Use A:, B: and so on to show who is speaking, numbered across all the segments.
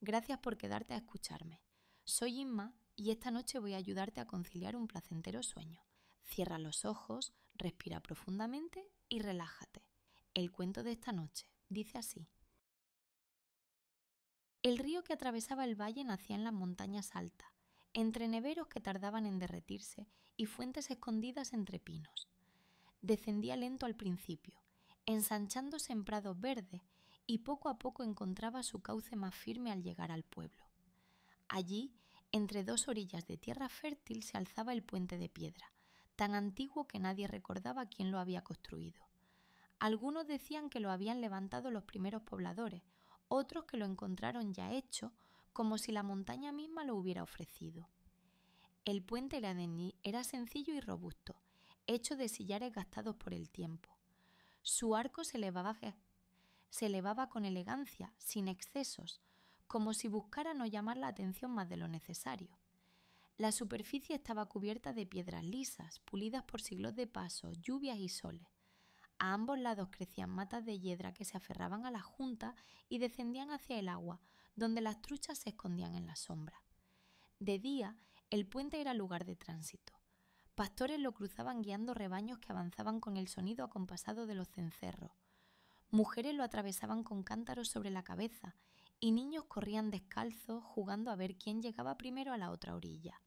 A: Gracias por quedarte a escucharme. Soy Inma y esta noche voy a ayudarte a conciliar un placentero sueño. Cierra los ojos, respira profundamente y relájate. El cuento de esta noche dice así. El río que atravesaba el valle nacía en las montañas altas, entre neveros que tardaban en derretirse y fuentes escondidas entre pinos. Descendía lento al principio, ensanchándose en prados verdes, y poco a poco encontraba su cauce más firme al llegar al pueblo. Allí, entre dos orillas de tierra fértil, se alzaba el puente de piedra, tan antiguo que nadie recordaba quién lo había construido. Algunos decían que lo habían levantado los primeros pobladores, otros que lo encontraron ya hecho, como si la montaña misma lo hubiera ofrecido. El puente era sencillo y robusto, hecho de sillares gastados por el tiempo. Su arco se elevaba con elegancia, sin excesos, como si buscara no llamar la atención más de lo necesario. La superficie estaba cubierta de piedras lisas, pulidas por siglos de paso, lluvias y soles. A ambos lados crecían matas de hiedra que se aferraban a las juntas y descendían hacia el agua, donde las truchas se escondían en la sombra. De día, el puente era lugar de tránsito. Pastores lo cruzaban guiando rebaños que avanzaban con el sonido acompasado de los cencerros. Mujeres lo atravesaban con cántaros sobre la cabeza y niños corrían descalzos jugando a ver quién llegaba primero a la otra orilla.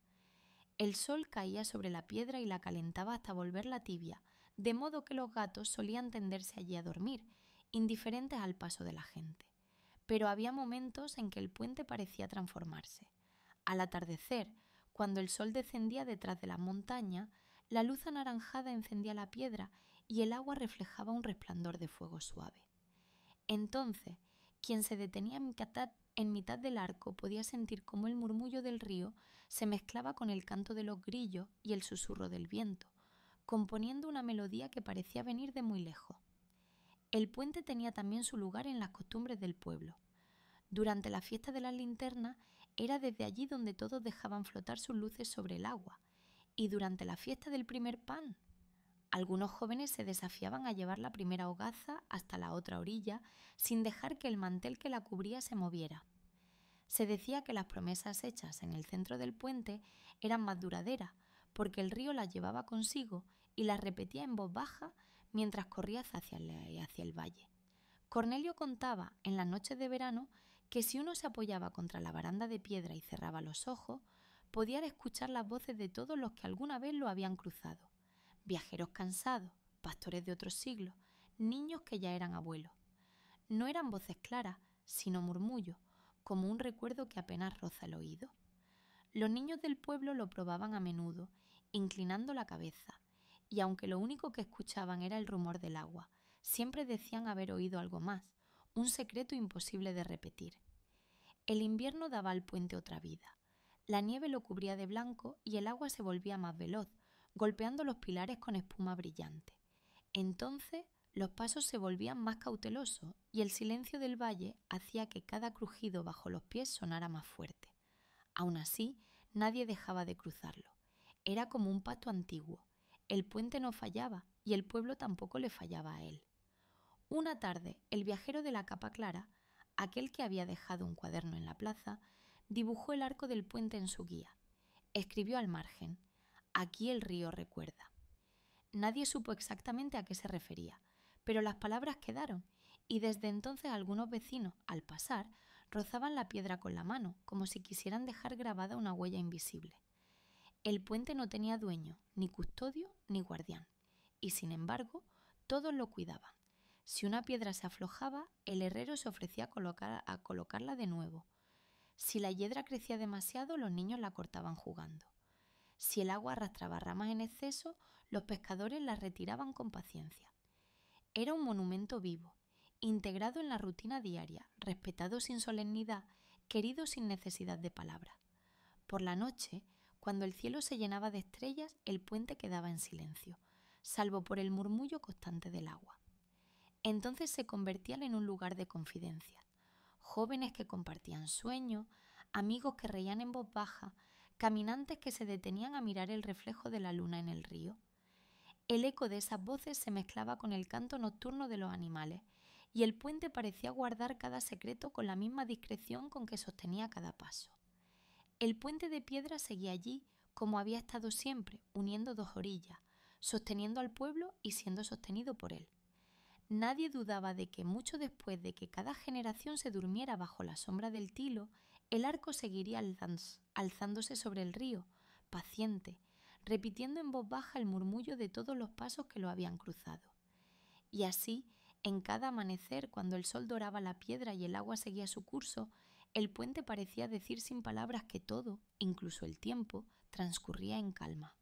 A: El sol caía sobre la piedra y la calentaba hasta volverla tibia, de modo que los gatos solían tenderse allí a dormir, indiferentes al paso de la gente. Pero había momentos en que el puente parecía transformarse. Al atardecer, cuando el sol descendía detrás de las montañas, la luz anaranjada encendía la piedra y el agua reflejaba un resplandor de fuego suave. Entonces, quien se detenía en mitad del arco podía sentir cómo el murmullo del río se mezclaba con el canto de los grillos y el susurro del viento, componiendo una melodía que parecía venir de muy lejos. El puente tenía también su lugar en las costumbres del pueblo. Durante la fiesta de las linternas era desde allí donde todos dejaban flotar sus luces sobre el agua, y durante la fiesta del primer pan, algunos jóvenes se desafiaban a llevar la primera hogaza hasta la otra orilla sin dejar que el mantel que la cubría se moviera. Se decía que las promesas hechas en el centro del puente eran más duraderas, porque el río las llevaba consigo y las repetía en voz baja mientras corría hacia el valle. Cornelio contaba en las noches de verano que si uno se apoyaba contra la baranda de piedra y cerraba los ojos, podía escuchar las voces de todos los que alguna vez lo habían cruzado. Viajeros cansados, pastores de otros siglos, niños que ya eran abuelos. No eran voces claras, sino murmullos, como un recuerdo que apenas roza el oído. Los niños del pueblo lo probaban a menudo, inclinando la cabeza, y aunque lo único que escuchaban era el rumor del agua, siempre decían haber oído algo más, un secreto imposible de repetir. El invierno daba al puente otra vida. La nieve lo cubría de blanco y el agua se volvía más veloz, golpeando los pilares con espuma brillante. Entonces los pasos se volvían más cautelosos y el silencio del valle hacía que cada crujido bajo los pies sonara más fuerte. Aún así, nadie dejaba de cruzarlo. Era como un pacto antiguo. El puente no fallaba y el pueblo tampoco le fallaba a él. Una tarde, el viajero de la capa clara, aquel que había dejado un cuaderno en la plaza, dibujó el arco del puente en su guía. Escribió al margen: «Aquí el río recuerda». Nadie supo exactamente a qué se refería, pero las palabras quedaron, y desde entonces algunos vecinos, al pasar, rozaban la piedra con la mano, como si quisieran dejar grabada una huella invisible. El puente no tenía dueño, ni custodio, ni guardián, y sin embargo, todos lo cuidaban. Si una piedra se aflojaba, el herrero se ofrecía a colocarla de nuevo. Si la hiedra crecía demasiado, los niños la cortaban jugando. Si el agua arrastraba ramas en exceso, los pescadores las retiraban con paciencia. Era un monumento vivo, integrado en la rutina diaria, respetado sin solemnidad, querido sin necesidad de palabras. Por la noche, cuando el cielo se llenaba de estrellas, el puente quedaba en silencio, salvo por el murmullo constante del agua. Entonces se convertían en un lugar de confidencia. Jóvenes que compartían sueños, amigos que reían en voz baja, caminantes que se detenían a mirar el reflejo de la luna en el río. El eco de esas voces se mezclaba con el canto nocturno de los animales y el puente parecía guardar cada secreto con la misma discreción con que sostenía cada paso. El puente de piedra seguía allí como había estado siempre, uniendo dos orillas, sosteniendo al pueblo y siendo sostenido por él. Nadie dudaba de que mucho después de que cada generación se durmiera bajo la sombra del tilo, el arco seguiría alzándose sobre el río, paciente, repitiendo en voz baja el murmullo de todos los pasos que lo habían cruzado. Y así, en cada amanecer, cuando el sol doraba la piedra y el agua seguía su curso, el puente parecía decir sin palabras que todo, incluso el tiempo, transcurría en calma.